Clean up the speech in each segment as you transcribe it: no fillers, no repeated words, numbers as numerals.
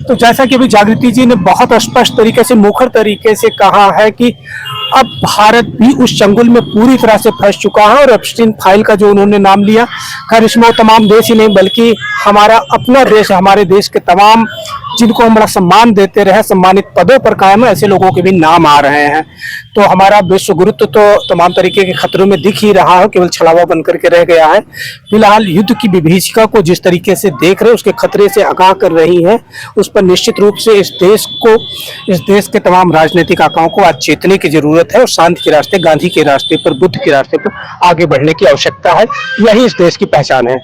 तो जैसा कि अभी जागृति जी ने बहुत स्पष्ट तरीके से, मुखर तरीके से कहा है कि अब भारत भी उस चंगुल में पूरी तरह से फंस चुका है। और एप्स्टीन फाइल का जो उन्होंने नाम लिया, खैर इसमें वो तमाम देश ही नहीं बल्कि हमारा अपना देश, हमारे देश के तमाम जिनको हम बड़ा सम्मान देते रहे, सम्मानित पदों पर कायम है, ऐसे लोगों के भी नाम आ रहे हैं। तो हमारा विश्व गुरुत्व तो तमाम तरीके के खतरों में दिख ही रहा है, केवल छलावा बन करके रह गया है। फिलहाल युद्ध की विभीषिका को जिस तरीके से देख रहे, उसके खतरे से आगाह कर रही है, उस पर निश्चित रूप से इस देश के तमाम राजनीतिक आकाओं को आज चेतने की जरूरत है और शांति के रास्ते, गांधी के रास्ते पर, बुद्ध के रास्ते पर आगे बढ़ने की आवश्यकता है। यही इस देश की पहचान है।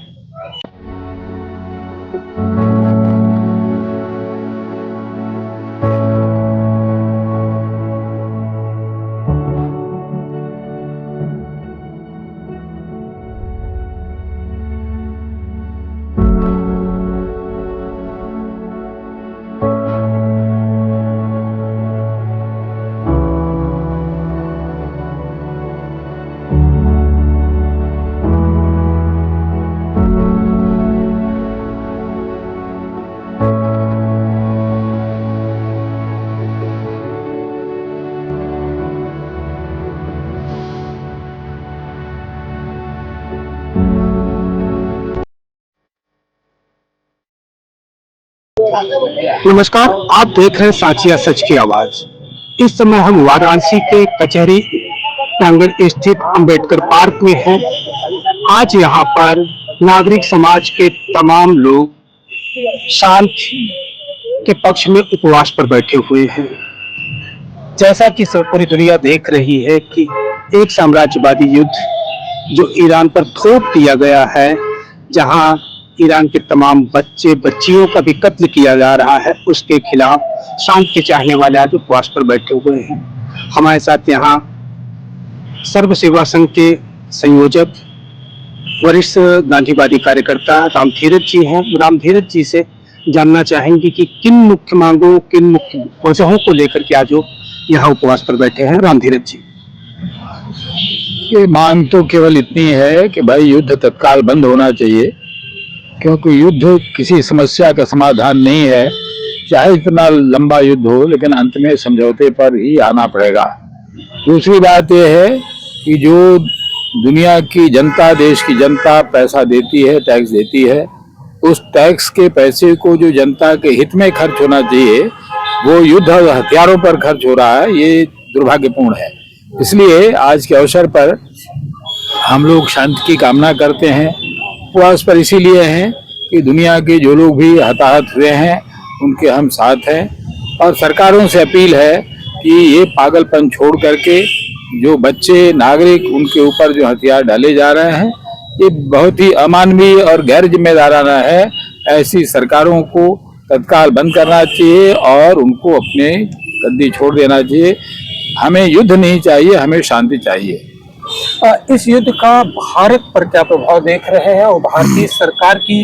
नमस्कार, आप देख रहे हैं साचिया सच की आवाज। इस समय हम वाराणसी के कचहरी प्रांगण स्थित अंबेडकर पार्क में हैं। आज यहाँ पर नागरिक समाज के तमाम लोग शांति के पक्ष में उपवास पर बैठे हुए हैं। जैसा कि पूरी दुनिया देख रही है कि एक साम्राज्यवादी युद्ध जो ईरान पर थोप दिया गया है, जहाँ ईरान के तमाम बच्चे बच्चियों का भी कत्ल किया जा रहा है, उसके खिलाफ शांति के चाहने वाले आज उपवास पर बैठे हुए हैं। हमारे साथ यहाँ सर्व सेवा संघ के संयोजक, वरिष्ठ गांधीवादी कार्यकर्ता रामधीरज जी हैं। रामधीरज जी से जानना चाहेंगे कि किन मुख्य मांगों, किन मुख्य वजहों को लेकर के आज यहाँ उपवास पर बैठे हैं। रामधीरज जी, ये मांग तो केवल इतनी है कि भाई युद्ध तत्काल बंद होना चाहिए, क्योंकि युद्ध किसी समस्या का समाधान नहीं है। चाहे इतना लंबा युद्ध हो, लेकिन अंत में समझौते पर ही आना पड़ेगा। दूसरी बात यह है कि जो दुनिया की जनता, देश की जनता पैसा देती है, टैक्स देती है, उस टैक्स के पैसे को जो जनता के हित में खर्च होना चाहिए, वो युद्ध और हथियारों पर खर्च हो रहा है। ये दुर्भाग्यपूर्ण है। इसलिए आज के अवसर पर हम लोग शांति की कामना करते हैं। उपवास पर इसीलिए हैं कि दुनिया के जो लोग भी हताहत हुए हैं उनके हम साथ हैं, और सरकारों से अपील है कि ये पागलपन छोड़ करके जो बच्चे, नागरिक, उनके ऊपर जो हथियार डाले जा रहे हैं, ये बहुत ही अमानवीय और गैर जिम्मेदाराना है। ऐसी सरकारों को तत्काल बंद करना चाहिए और उनको अपने गद्दी छोड़ देना चाहिए। हमें युद्ध नहीं चाहिए, हमें शांति चाहिए। इस युद्ध का भारत पर क्या प्रभाव देख रहे हैं और भारतीय सरकार की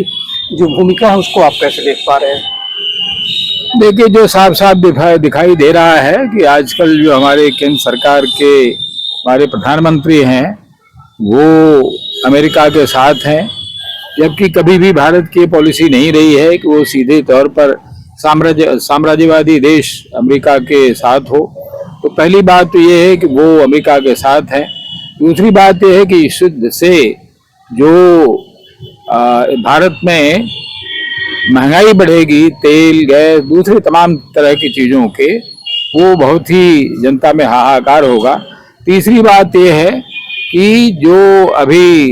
जो भूमिका है उसको आप कैसे देख पा रहे हैं? देखिए, जो साफ साफ दिखाई दे रहा है कि आजकल जो हमारे केंद्र सरकार के हमारे प्रधानमंत्री हैं वो अमेरिका के साथ हैं, जबकि कभी भी भारत की पॉलिसी नहीं रही है कि वो सीधे तौर पर साम्राज्यवादी देश अमेरिका के साथ हो। तो पहली बात तो ये है कि वो अमेरिका के साथ हैं। दूसरी बात यह है कि इस युद्ध से जो भारत में महंगाई बढ़ेगी, तेल, गैस, दूसरे तमाम तरह की चीज़ों के, वो बहुत ही जनता में हाहाकार होगा। तीसरी बात यह है कि जो अभी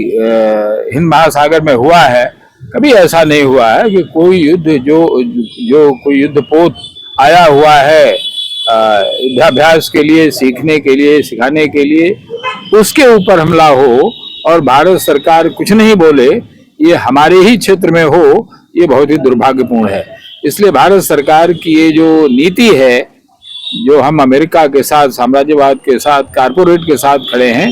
हिंद महासागर में हुआ है, कभी ऐसा नहीं हुआ है कि कोई युद्ध जो कोई युद्धपोत आया हुआ है युद्धाभ्यास के लिए, सीखने के लिए, सिखाने के लिए, उसके ऊपर हमला हो और भारत सरकार कुछ नहीं बोले, ये हमारे ही क्षेत्र में हो, ये बहुत ही दुर्भाग्यपूर्ण है। इसलिए भारत सरकार की ये जो नीति है, जो हम अमेरिका के साथ, साम्राज्यवाद के साथ, कारपोरेट के साथ खड़े हैं,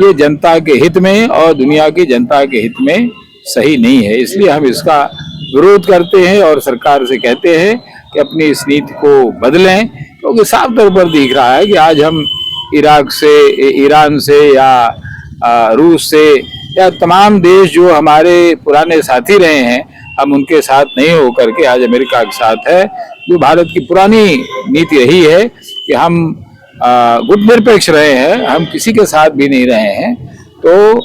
ये जनता के हित में और दुनिया की जनता के हित में सही नहीं है। इसलिए हम इसका विरोध करते हैं और सरकार से कहते हैं कि अपनी इस नीति को बदलें, क्योंकि साफ तौर पर दिख रहा है कि आज हम इराक से, ईरान से या रूस से या तमाम देश जो हमारे पुराने साथी रहे हैं, हम उनके साथ नहीं होकर के आज अमेरिका के साथ है, जो भारत की पुरानी नीति यही है कि हम गुटनिरपेक्ष रहे हैं, हम किसी के साथ भी नहीं रहे हैं। तो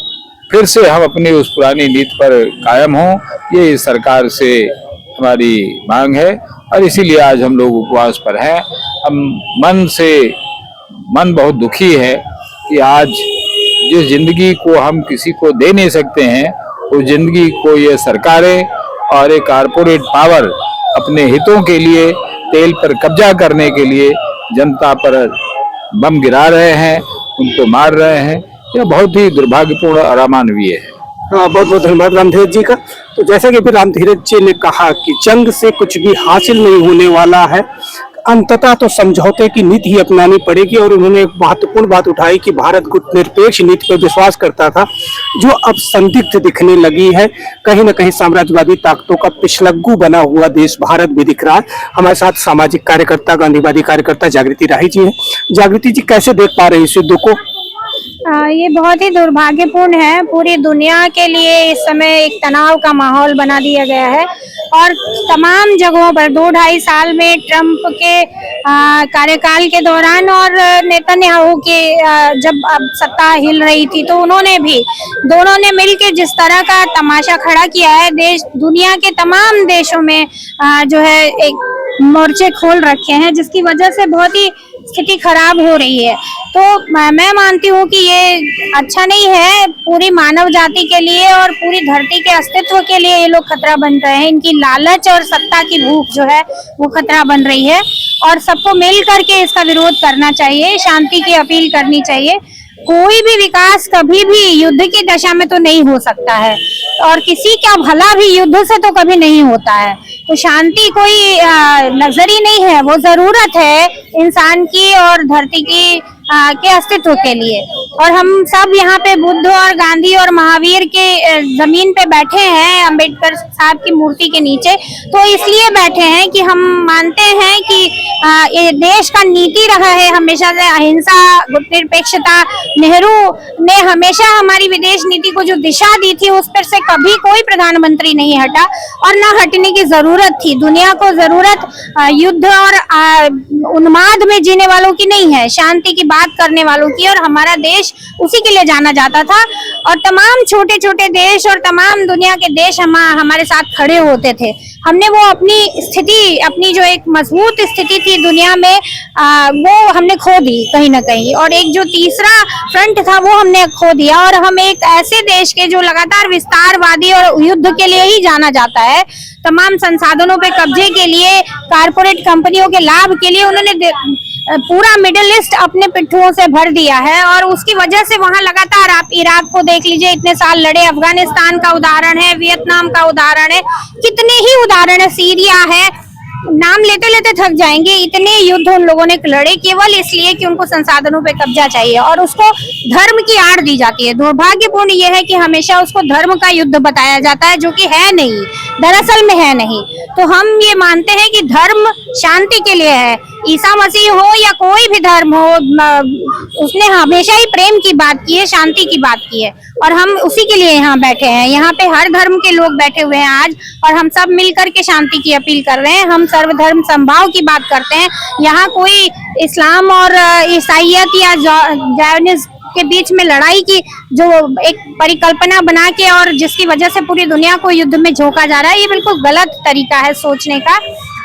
फिर से हम अपनी उस पुरानी नीति पर कायम हों, ये इस सरकार से हमारी मांग है और इसीलिए आज हम लोग उपवास पर हैं। हम मन बहुत दुखी है कि आज जिस जिंदगी को हम किसी को दे नहीं सकते हैं, उस जिंदगी को ये सरकारें और एक कारपोरेट पावर अपने हितों के लिए, तेल पर कब्जा करने के लिए जनता पर बम गिरा रहे हैं, उनको मार रहे हैं। यह बहुत ही दुर्भाग्यपूर्ण और अमानवीय है। हाँ, बहुत बहुत धन्यवाद रामधीरज जी का। तो जैसे कि फिर रामधीरज जी ने कहा कि जंग से कुछ भी हासिल नहीं होने वाला है, अंततः तो समझौते की नीति ही अपनानी पड़ेगी। और उन्होंने एक महत्वपूर्ण बात उठाई कि भारत गुटनिरपेक्ष नीति पर विश्वास करता था, जो अब संदिग्ध दिखने लगी है। कहीं न कहीं साम्राज्यवादी ताकतों का पिछलग्गू बना हुआ देश भारत भी दिख रहा है। हमारे साथ सामाजिक कार्यकर्ता, गांधीवादी कार्यकर्ता जागृति राही जी है। जागृति जी, कैसे देख पा रहे हैं इस युद्ध को? ये बहुत ही दुर्भाग्यपूर्ण है। पूरी दुनिया के लिए इस समय एक तनाव का माहौल बना दिया गया है और तमाम जगहों पर 2-2.5 साल में ट्रंप के कार्यकाल के दौरान और नेतन्याहू के जब अब सत्ता हिल रही थी, तो दोनों ने मिलकर जिस तरह का तमाशा खड़ा किया है, दुनिया के तमाम देशों में जो है एक मोर्चे खोल रखे हैं, जिसकी वजह से बहुत ही स्थिति खराब हो रही है। तो मैं मानती हूँ कि ये अच्छा नहीं है पूरी मानव जाति के लिए और पूरी धरती के अस्तित्व के लिए। ये लोग खतरा बन रहे हैं, इनकी लालच और सत्ता की भूख जो है वो खतरा बन रही है और सबको मिल करके इसका विरोध करना चाहिए, शांति की अपील करनी चाहिए। कोई भी विकास कभी भी युद्ध की दशा में तो नहीं हो सकता है और किसी का भला भी युद्ध से तो कभी नहीं होता है। तो शांति कोई लग्जरी नहीं है, वो जरूरत है इंसान की और धरती की के अस्तित्व के लिए। और हम सब यहाँ पे बुद्ध और गांधी और महावीर के जमीन पे बैठे हैं, अंबेडकर साहब की मूर्ति के नीचे, तो इसलिए बैठे हैं कि हम मानते हैं कि ये देश का नीति रहा है हमेशा से अहिंसा, गुटनिरपेक्षता। नेहरू ने हमेशा हमारी विदेश नीति को जो दिशा दी थी, उस पर से कभी कोई प्रधानमंत्री नहीं हटा और न हटने की जरूरत थी। दुनिया को जरूरत युद्ध और उन्माद में जीने वालों की नहीं है, शांति की बात करने वालों की, और हमारा देश उसी के लिए जाना जाता था। और तमाम छोटे छोटे देश और तमाम दुनिया के देश हमारे साथ खड़े होते थे। हमने वो अपनी जो एक मजबूत स्थिति थी दुनिया में, वो हमने खो दी कहीं ना कहीं, और एक जो तीसरा फ्रंट था वो हमने खो दिया। और हम एक ऐसे देश के जो लगातार विस्तारवादी और युद्ध के लिए ही जाना जाता है, तमाम संसाधनों पे कब्जे के लिए, कारपोरेट कंपनियों के लाभ के लिए उन्होंने पूरा मिडिल ईस्ट अपने पिट्ठुओं से भर दिया है। और उसकी वजह से वहां लगातार आप इराक को देख लीजिए, इतने साल लड़े, अफगानिस्तान का उदाहरण है, वियतनाम का उदाहरण है, कितने ही उदाहरण है, सीरिया है, नाम लेते लेते थक जाएंगे। इतने युद्ध उन लोगों ने लड़े केवल इसलिए कि उनको संसाधनों पे कब्जा चाहिए और उसको धर्म की आड़ दी जाती है। दुर्भाग्यपूर्ण ये है कि हमेशा उसको धर्म का युद्ध बताया जाता है, जो कि है नहीं, दरअसल में है नहीं। तो हम ये मानते हैं कि धर्म शांति के लिए है। ईसा मसीह हो या कोई भी धर्म हो, उसने हमेशा ही प्रेम की बात की है, शांति की बात की है, और हम उसी के लिए यहाँ बैठे हैं। यहाँ पे हर धर्म के लोग बैठे हुए हैं आज, और हम सब मिलकर के शांति की अपील कर रहे हैं। हम सर्वधर्म समभाव की बात करते हैं। यहाँ कोई इस्लाम और ईसाइयत या जैनिज्म के बीच में लड़ाई की जो एक परिकल्पना बना के और जिसकी वजह से पूरी दुनिया को युद्ध में झोंका जा रहा है, ये बिल्कुल गलत तरीका है सोचने का।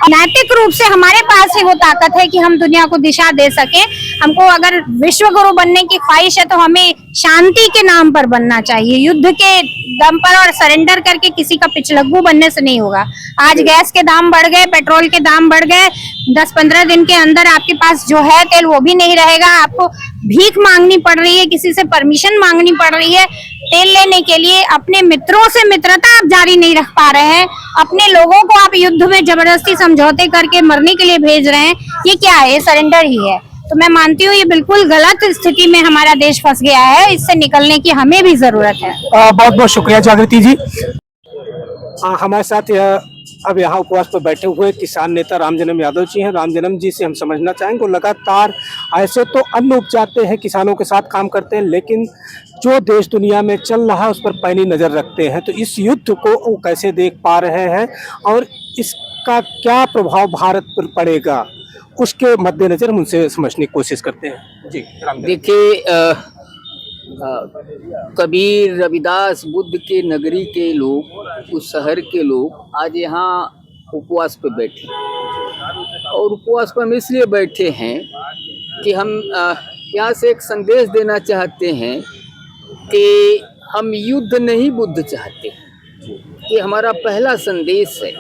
नैतिक रूप से हमारे पास ही वो ताकत है कि हम दुनिया को दिशा दे सके। हमको अगर विश्व गुरु बनने की ख्वाहिश है तो हमें शांति के नाम पर बनना चाहिए, युद्ध के दम पर और सरेंडर करके किसी का पिछलग्गू बनने से नहीं होगा। आज गैस के दाम बढ़ गए, पेट्रोल के दाम बढ़ गए, 10-15 दिन के अंदर आपके पास जो है तेल वो भी नहीं रहेगा। आपको भीख मांगनी पड़ रही है, किसी से परमिशन मांगनी पड़ रही है तेल लेने के लिए। अपने मित्रों से मित्रता आप जारी नहीं रख पा रहे हैं, अपने लोगों को आप युद्ध में जबरदस्ती समझौते करके मरने के लिए भेज रहे हैं। ये क्या है? ये सरेंडर ही है। तो मैं मानती हूँ ये बिल्कुल गलत स्थिति में हमारा देश फंस गया है, इससे निकलने की हमें भी जरूरत है। बहुत बहुत शुक्रिया जागृति जी। हमारे साथ अब यहाँ उपवास पर बैठे हुए किसान नेता रामजन्म यादव जी हैं। रामजन्म जी से हम समझना चाहेंगे, वो लगातार ऐसे तो अन्न उपजाते हैं, किसानों के साथ काम करते हैं, लेकिन जो देश दुनिया में चल रहा है उस पर पैनी नज़र रखते हैं। तो इस युद्ध को वो कैसे देख पा रहे हैं और इसका क्या प्रभाव भारत पर पड़ेगा, उसके मद्देनजर हम उनसे समझने की कोशिश करते हैं। जी रामजन्म। देखिए, कबीर, रविदास, बुद्ध के नगरी के लोग, उस शहर के लोग आज यहाँ उपवास पे बैठे और उपवास पर हम इसलिए बैठे हैं कि हम यहाँ से एक संदेश देना चाहते हैं कि हम युद्ध नहीं बुद्ध चाहते। ये हमारा पहला संदेश है,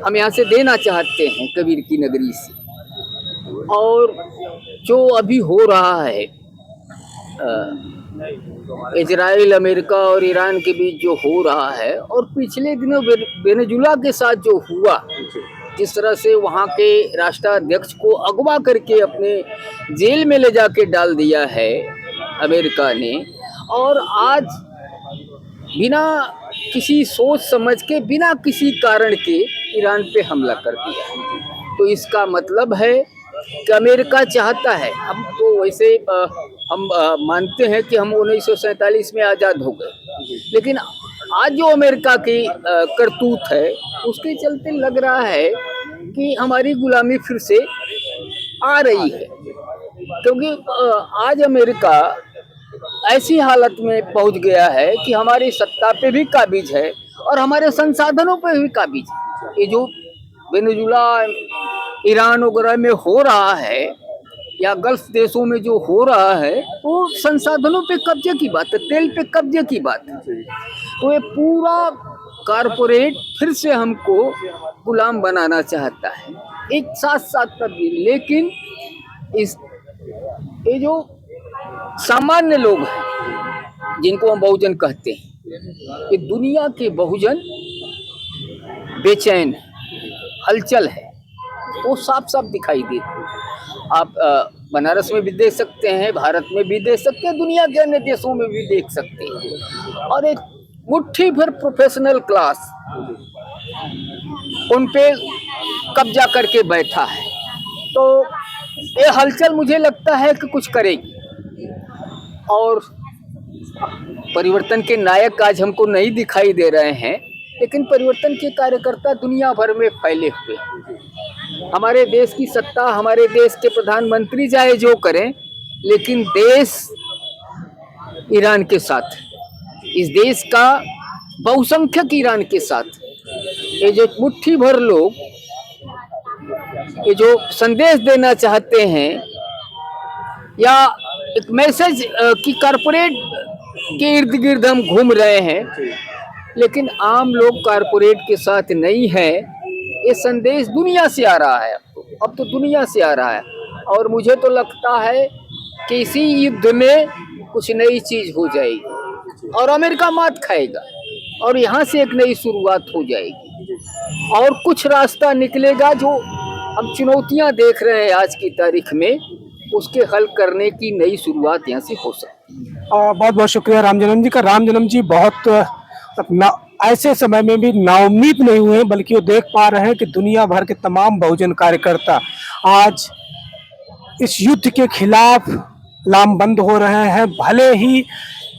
हम यहाँ से देना चाहते हैं कबीर की नगरी से। और जो अभी हो रहा है, इजराइल, अमेरिका और ईरान के बीच जो हो रहा है, और पिछले दिनों वेनेजुला के साथ जो हुआ, जिस तरह से वहाँ के राष्ट्राध्यक्ष को अगवा करके अपने जेल में ले जाके डाल दिया है अमेरिका ने, और आज बिना किसी सोच समझ के, बिना किसी कारण के ईरान पे हमला कर दिया। तो इसका मतलब है कि अमेरिका चाहता है, हम तो वैसे हम मानते हैं कि हम 1947 में आज़ाद हो गए, लेकिन आज जो अमेरिका की करतूत है उसके चलते लग रहा है कि हमारी गुलामी फिर से आ रही है। क्योंकि आज अमेरिका ऐसी हालत में पहुंच गया है कि हमारी सत्ता पे भी काबिज है और हमारे संसाधनों पे भी काबिज है। ये जो वेनेजुला, ईरान वगैरह में हो रहा है या गल्फ देशों में जो हो रहा है, वो संसाधनों पे कब्जे की बात है, तेल पे कब्जे की बात है। तो ये पूरा कारपोरेट फिर से हमको गुलाम बनाना चाहता है, एक साथ साथ कर भी। लेकिन ये जो सामान्य लोग हैं जिनको हम बहुजन कहते हैं, ये दुनिया के बहुजन बेचैन, हलचल है, वो साफ साफ दिखाई देती है। आप बनारस में भी देख सकते हैं, भारत में भी देख सकते हैं, दुनिया के अन्य देशों में भी देख सकते हैं। और एक मुट्ठी भर प्रोफेशनल क्लास उन पे कब्जा करके बैठा है। तो ये हलचल मुझे लगता है कि कुछ करेगी, और परिवर्तन के नायक आज हमको नहीं दिखाई दे रहे हैं, लेकिन परिवर्तन के कार्यकर्ता दुनिया भर में फैले हुए। हमारे देश की सत्ता, हमारे देश के प्रधानमंत्री चाहे जो करें, लेकिन देश ईरान के साथ, इस देश का बहुसंख्यक ईरान के साथ। ये जो मुट्ठी भर लोग ये जो संदेश देना चाहते हैं या एक मैसेज कि कारपोरेट के इर्द गिर्द हम घूम रहे हैं, लेकिन आम लोग कारपोरेट के साथ नहीं है, ये संदेश दुनिया से आ रहा है। अब तो दुनिया से आ रहा है, और मुझे तो लगता है कि इसी युद्ध में कुछ नई चीज हो जाएगी और अमेरिका मात खाएगा और यहाँ से एक नई शुरुआत हो जाएगी और कुछ रास्ता निकलेगा। जो हम चुनौतियाँ देख रहे हैं आज की तारीख में, उसके हल करने की नई शुरुआत यहाँ से हो सकती है। बहुत बहुत शुक्रिया रामजन्म जी का। रामजन्म जी बहुत ऐसे समय में भी नाउम्मीद नहीं हुए, बल्कि वो देख पा रहे हैं कि दुनिया भर के तमाम बहुजन कार्यकर्ता आज इस युद्ध के खिलाफ लामबंद हो रहे हैं। भले ही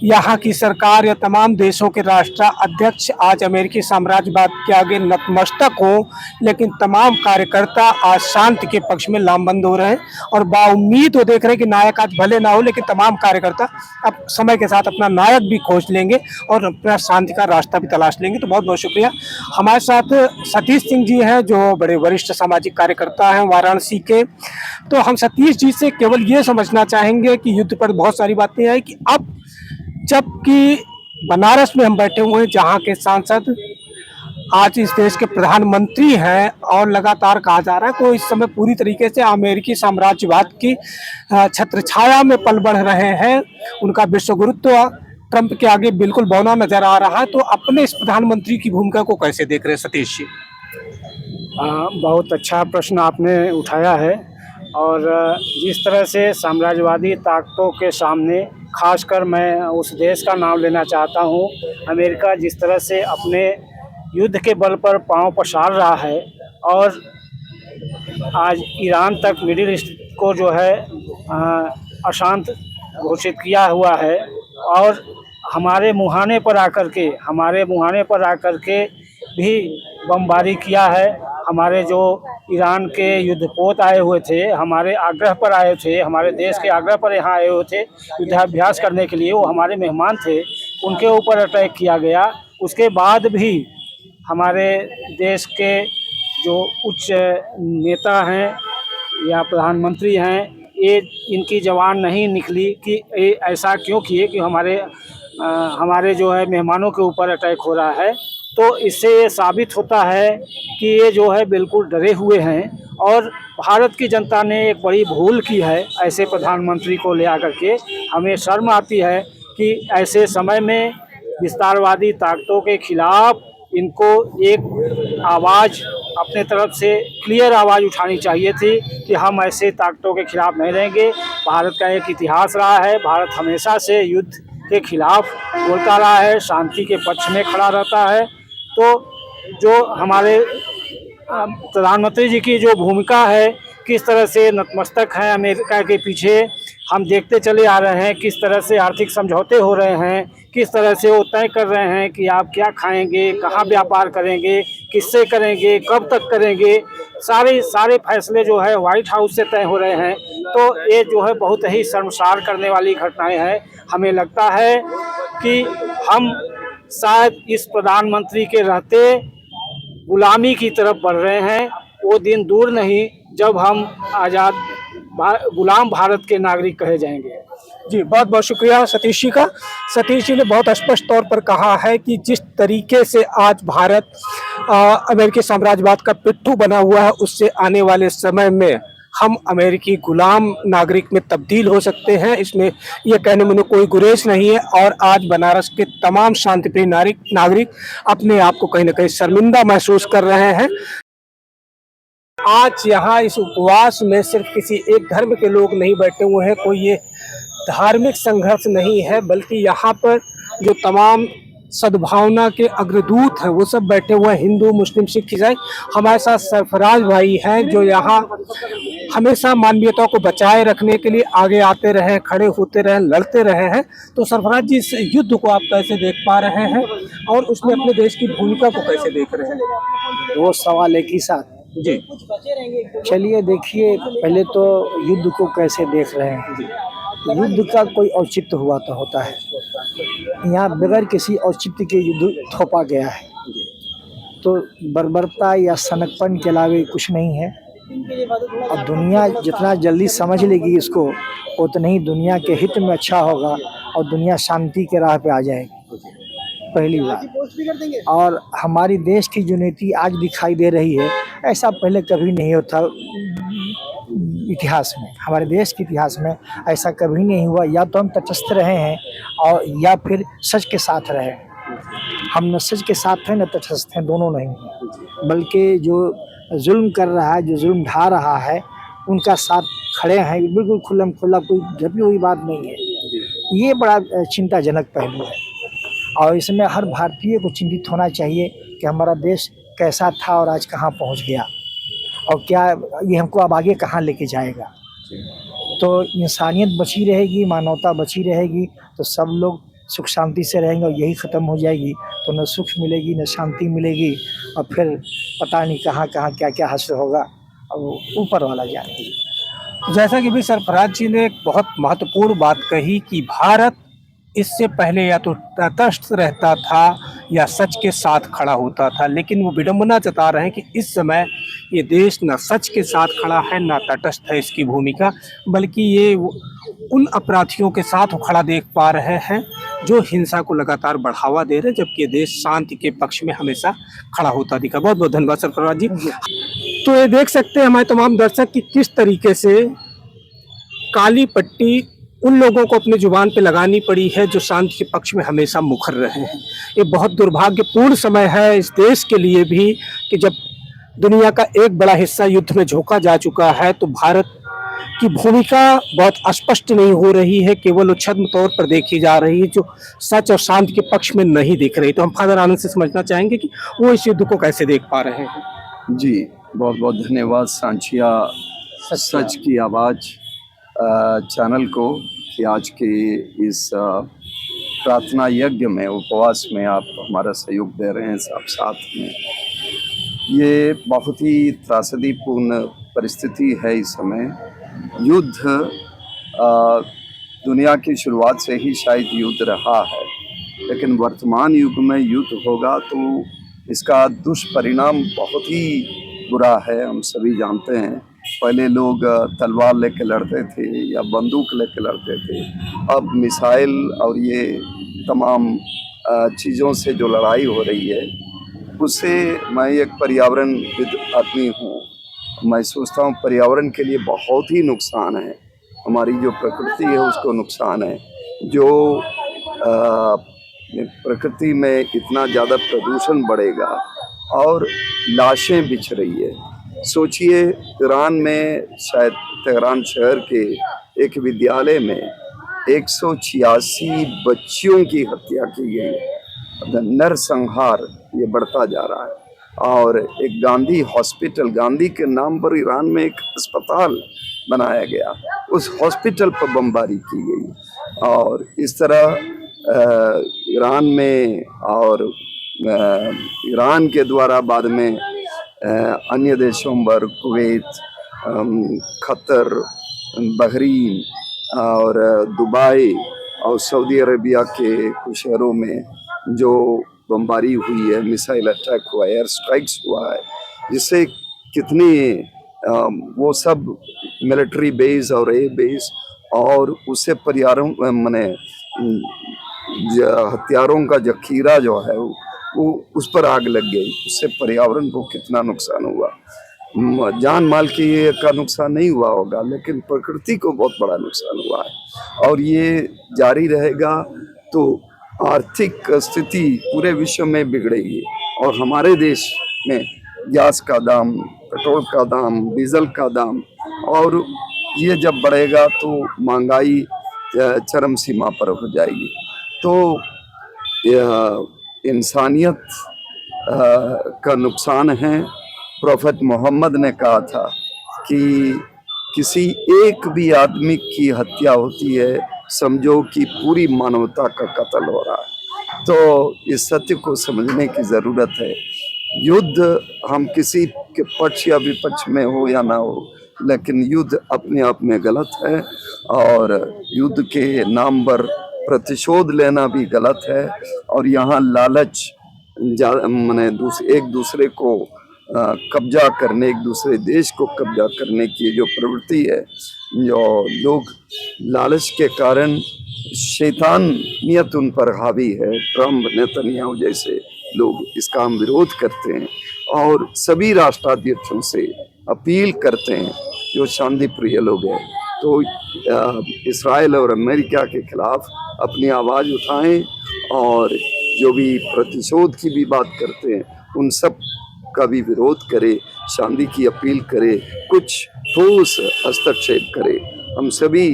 यहाँ की सरकार या तमाम देशों के राष्ट्राध्यक्ष आज अमेरिकी साम्राज्यवाद के आगे नतमस्तक हो, लेकिन तमाम कार्यकर्ता आज शांति के पक्ष में लामबंद हो रहे हैं और बाउम्मीद वो देख रहे हैं कि नायक आज भले ना हो, लेकिन तमाम कार्यकर्ता अब समय के साथ अपना नायक भी खोज लेंगे और अपना शांति का रास्ता भी तलाश लेंगे। तो बहुत बहुत शुक्रिया। हमारे साथ सतीश सिंह जी हैं, जो बड़े वरिष्ठ सामाजिक कार्यकर्ता हैं वाराणसी के। तो हम सतीश जी से केवल ये समझना चाहेंगे कि युद्ध पर बहुत सारी बातें हैं कि अब जबकि बनारस में हम बैठे हुए हैं, जहाँ के सांसद आज इस देश के प्रधानमंत्री हैं और लगातार कहा जा रहा है कि वो इस समय पूरी तरीके से अमेरिकी साम्राज्यवाद की छत्रछाया में पल बढ़ रहे हैं। उनका विश्व गुरुत्व ट्रंप के आगे बिल्कुल बौना नजर आ रहा है। तो अपने इस प्रधानमंत्री की भूमिका को कैसे देख रहे हैं सतीश जी? बहुत अच्छा प्रश्न आपने उठाया है। और जिस तरह से साम्राज्यवादी ताकतों के सामने, खासकर मैं उस देश का नाम लेना चाहता हूं, अमेरिका जिस तरह से अपने युद्ध के बल पर पांव पसार रहा है और आज ईरान तक मिडिल ईस्ट को जो है अशांत घोषित किया हुआ है और हमारे मुहाने पर आकर के भी बमबारी किया है। हमारे जो ईरान के युद्धपोत आए हुए थे, हमारे आग्रह पर आए थे, हमारे देश के आग्रह पर यहाँ आए हुए थे युद्धाभ्यास करने के लिए, वो हमारे मेहमान थे, उनके ऊपर अटैक किया गया। उसके बाद भी हमारे देश के जो उच्च नेता हैं या प्रधानमंत्री हैं, ये इनकी जबान नहीं निकली कि ये ऐसा क्यों किए कि हमारे जो है मेहमानों के ऊपर अटैक हो रहा है। तो इससे ये साबित होता है कि ये जो है बिल्कुल डरे हुए हैं और भारत की जनता ने एक बड़ी भूल की है ऐसे प्रधानमंत्री को ले आकर के। हमें शर्म आती है कि ऐसे समय में विस्तारवादी ताकतों के खिलाफ इनको एक आवाज़ अपने तरफ से क्लियर आवाज़ उठानी चाहिए थी कि हम ऐसे ताकतों के खिलाफ नहीं रहेंगे। भारत का एक इतिहास रहा है, भारत हमेशा से युद्ध के खिलाफ बोलता रहा है, शांति के पक्ष में खड़ा रहता है। तो जो हमारे प्रधानमंत्री जी की जो भूमिका है, किस तरह से नतमस्तक है अमेरिका के पीछे, हम देखते चले आ रहे हैं। किस तरह से आर्थिक समझौते हो रहे हैं, किस तरह से वो तय कर रहे हैं कि आप क्या खाएंगे, कहाँ व्यापार करेंगे, किससे करेंगे, कब तक करेंगे, सारे फैसले जो है व्हाइट हाउस से तय हो रहे हैं। तो ये जो है बहुत ही शर्मसार करने वाली घटनाएं हैं। हमें लगता है कि हम शायद इस प्रधानमंत्री के रहते गुलामी की तरफ बढ़ रहे हैं। वो दिन दूर नहीं जब हम आज़ाद गुलाम भारत के नागरिक कहे जाएंगे। जी, बहुत बहुत शुक्रिया सतीश जी का। सतीश जी ने बहुत स्पष्ट तौर पर कहा है कि जिस तरीके से आज भारत अमेरिकी साम्राज्यवाद का पिट्ठू बना हुआ है, उससे आने वाले समय में हम अमेरिकी गुलाम नागरिक में तब्दील हो सकते हैं, इसमें यह कहने में कोई गुरेज नहीं है। और आज बनारस के तमाम शांतिप्रिय नागरिक अपने आप को कहीं ना कहीं शर्मिंदा महसूस कर रहे हैं। आज यहाँ इस उपवास में सिर्फ किसी एक धर्म के लोग नहीं बैठे हुए हैं, कोई ये धार्मिक संघर्ष नहीं है, बल्कि यहाँ पर जो तमाम सद्भावना के अग्रदूत हैं वो सब बैठे हुए हैं, हिंदू, मुस्लिम, सिख, ईसाई। हमारे साथ सरफराज भाई हैं जो यहाँ हमेशा मानवीयता को बचाए रखने के लिए आगे आते रहे, खड़े होते रहे, लड़ते रहे हैं। तो सरफराज जी, इस युद्ध को आप कैसे देख पा रहे हैं और उसमें अपने देश की भूमिका को कैसे देख रहे हैं? दो सवाल एक ही साथ। जी, चलिए देखिए, पहले तो युद्ध को कैसे देख रहे हैं। युद्ध का कोई औचित्य हुआ तो होता है, यहाँ बगैर किसी औचित्य के युद्ध थोपा गया है। तो बर्बरता या सनकपन के अलावे कुछ नहीं है। और दुनिया जितना जल्दी समझ लेगी इसको, उतना ही दुनिया के हित में अच्छा होगा और दुनिया शांति के राह पे आ जाएगी, पहली बात। और हमारी देश की जो नीति आज दिखाई दे रही है, ऐसा पहले कभी नहीं होता इतिहास में, हमारे देश के इतिहास में ऐसा कभी नहीं हुआ। या तो हम तटस्थ रहे हैं और या फिर सच के साथ रहे। हम न सच के साथ हैं न तटस्थ हैं, दोनों नहीं। बल्कि जो जुल्म कर रहा है, जो जुल्म ढा रहा है, उनका साथ खड़े हैं, बिल्कुल खुल्लम खुल्ला, कोई ढपी हुई बात नहीं है। ये बड़ा चिंताजनक पहलू है और इसमें हर भारतीय को चिंतित होना चाहिए कि हमारा देश कैसा था और आज कहाँ पहुँच गया और क्या ये हमको अब आगे कहाँ लेके जाएगा। तो इंसानियत बची रहेगी, मानवता बची रहेगी, तो सब लोग सुख शांति से रहेंगे। और यही ख़त्म हो जाएगी तो न सुख मिलेगी न शांति मिलेगी, और फिर पता नहीं कहाँ कहाँ क्या क्या हासिल होगा, और ऊपर वाला जाने। जैसा कि भी सरफराज जी ने एक बहुत महत्वपूर्ण बात कही कि भारत इससे पहले या तो तटस्थ रहता था या सच के साथ खड़ा होता था, लेकिन वो विडंबना जता रहे हैं कि इस समय ये देश न सच के साथ खड़ा है न तटस्थ है इसकी भूमिका, बल्कि ये उन अपराधियों के साथ खड़ा देख पा रहे हैं जो हिंसा को लगातार बढ़ावा दे रहे हैं, जबकि ये देश शांति के पक्ष में हमेशा खड़ा होता दिखा। बहुत बहुत धन्यवाद सरफराज जी। तो ये देख सकते हैं हमारे तमाम दर्शक कि किस तरीके से काली पट्टी उन लोगों को अपनी जुबान पे लगानी पड़ी है जो शांति के पक्ष में हमेशा मुखर रहे हैं। ये बहुत दुर्भाग्यपूर्ण समय है इस देश के लिए भी कि जब दुनिया का एक बड़ा हिस्सा युद्ध में झोंका जा चुका है, तो भारत की भूमिका बहुत स्पष्ट नहीं हो रही है, केवल वो छद्म तौर पर देखी जा रही है, जो सच और शांति के पक्ष में नहीं दिख रही। तो हम फादर आनंद से समझना चाहेंगे कि वो इस युद्ध को कैसे देख पा रहे हैं। जी, बहुत बहुत धन्यवाद सांचिया सच की आवाज़ चैनल को कि आज के इस प्रार्थना यज्ञ में, उपवास में आप हमारा सहयोग दे रहे हैं सब साथ में। ये बहुत ही त्रासदीपूर्ण परिस्थिति है इस समय। युद्ध दुनिया की शुरुआत से ही शायद युद्ध रहा है, लेकिन वर्तमान युग में युद्ध होगा तो इसका दुष्परिणाम बहुत ही बुरा है, हम सभी जानते हैं। पहले लोग तलवार लेके लड़ते थे या बंदूक लेके लड़ते थे, अब मिसाइल और ये तमाम चीज़ों से जो लड़ाई हो रही है, उससे मैं एक पर्यावरणविद आदमी हूँ, मैं सोचता हूँ पर्यावरण के लिए बहुत ही नुकसान है। हमारी जो प्रकृति है उसको नुकसान है। जो प्रकृति में इतना ज़्यादा प्रदूषण बढ़ेगा और लाशें बिछ रही है। सोचिए ईरान में, शायद तेहरान शहर के एक विद्यालय में 186 बच्चियों की हत्या की गई। नरसंहार ये बढ़ता जा रहा है। और एक गांधी हॉस्पिटल, गांधी के नाम पर ईरान में एक अस्पताल बनाया गया, उस हॉस्पिटल पर बमबारी की गई। और इस तरह ईरान में और ईरान के द्वारा बाद में अन्य देशों पर कुवैत, कतर, बहरीन और दुबई और सऊदी अरेबिया के कुछ शहरों में जो बमबारी हुई है, मिसाइल अटैक हुआ है, एयर स्ट्राइक्स हुआ है, जिससे कितनी वो सब मिलिट्री बेस और एयर बेस और उससे हथियारों का जखीरा जो है वो उस पर आग लग गई। उससे पर्यावरण को कितना नुकसान हुआ। जान माल का नुकसान नहीं हुआ होगा, लेकिन प्रकृति को बहुत बड़ा नुकसान हुआ है। और ये जारी रहेगा तो आर्थिक स्थिति पूरे विश्व में बिगड़ेगी। और हमारे देश में गैस का दाम, पेट्रोल का दाम, डीजल का दाम, और ये जब बढ़ेगा तो महंगाई चरम सीमा पर हो जाएगी। तो इंसानियत का नुकसान है। प्रोफेट मोहम्मद ने कहा था कि किसी एक भी आदमी की हत्या होती है, समझो कि पूरी मानवता का कत्ल हो रहा है। तो इस सत्य को समझने की ज़रूरत है। युद्ध हम किसी के पक्ष या विपक्ष में हो या ना हो, लेकिन युद्ध अपने आप में गलत है। और युद्ध के नाम पर प्रतिशोध लेना भी गलत है। और यहाँ लालच, माने एक दूसरे को कब्जा करने, एक दूसरे देश को कब्जा करने की जो प्रवृत्ति है, जो लोग लालच के कारण शैतानियत उन पर हावी है। ट्रम्प, नेतन्याहू जैसे लोग इसका हम विरोध करते हैं और सभी राष्ट्राध्यक्षों से अपील करते हैं जो शांति प्रिय लोग हैं, तो इस्राएल और अमेरिका के खिलाफ अपनी आवाज़ उठाएं और जो भी प्रतिशोध की भी बात करते हैं उन सब का भी विरोध करे, शांति की अपील करे, कुछ ठोस हस्तक्षेप करे। हम सभी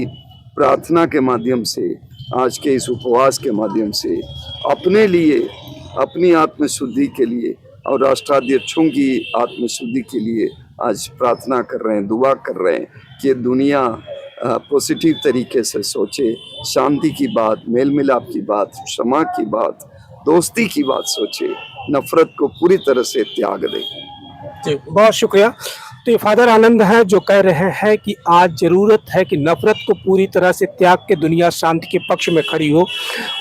प्रार्थना के माध्यम से, आज के इस उपवास के माध्यम से अपने लिए, अपनी आत्मशुद्धि के लिए और राष्ट्राध्यक्षों की आत्मशुद्धि के लिए आज प्रार्थना कर रहे हैं, दुआ कर रहे हैं कि दुनिया पॉजिटिव तरीके से सोचे, शांति की बात, मेल मिलाप की बात, क्षमा की बात, दोस्ती की बात सोचे, नफरत को पूरी तरह से त्याग दे। जी, बहुत शुक्रिया। तो ये फादर आनंद हैं जो कह रहे हैं कि आज ज़रूरत है कि नफरत को पूरी तरह से त्याग के दुनिया शांति के पक्ष में खड़ी हो।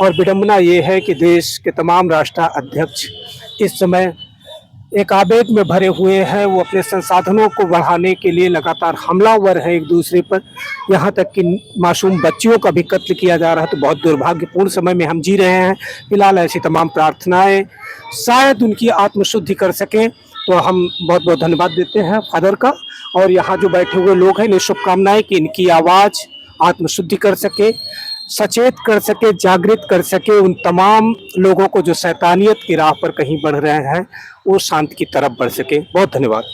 और विडंबना ये है कि देश के तमाम राष्ट्राध्यक्ष इस समय एक आवेग में भरे हुए हैं। वो अपने संसाधनों को बढ़ाने के लिए लगातार हमलावर है एक दूसरे पर, यहाँ तक कि मासूम बच्चियों का भी कत्ल किया जा रहा है। तो बहुत दुर्भाग्यपूर्ण समय में हम जी रहे हैं। फिलहाल ऐसी तमाम प्रार्थनाएं शायद उनकी आत्मशुद्धि कर सकें। तो हम बहुत बहुत धन्यवाद देते हैं फादर का, और यहाँ जो बैठे हुए लोग हैं इन्हें शुभकामनाएं कि इनकी आवाज़ आत्मशुद्धि कर सके, सचेत कर सके, जागृत कर सके उन तमाम लोगों को जो शैतानियत की राह पर कहीं बढ़ रहे हैं, वो शांति की तरफ बढ़ सके। बहुत धन्यवाद।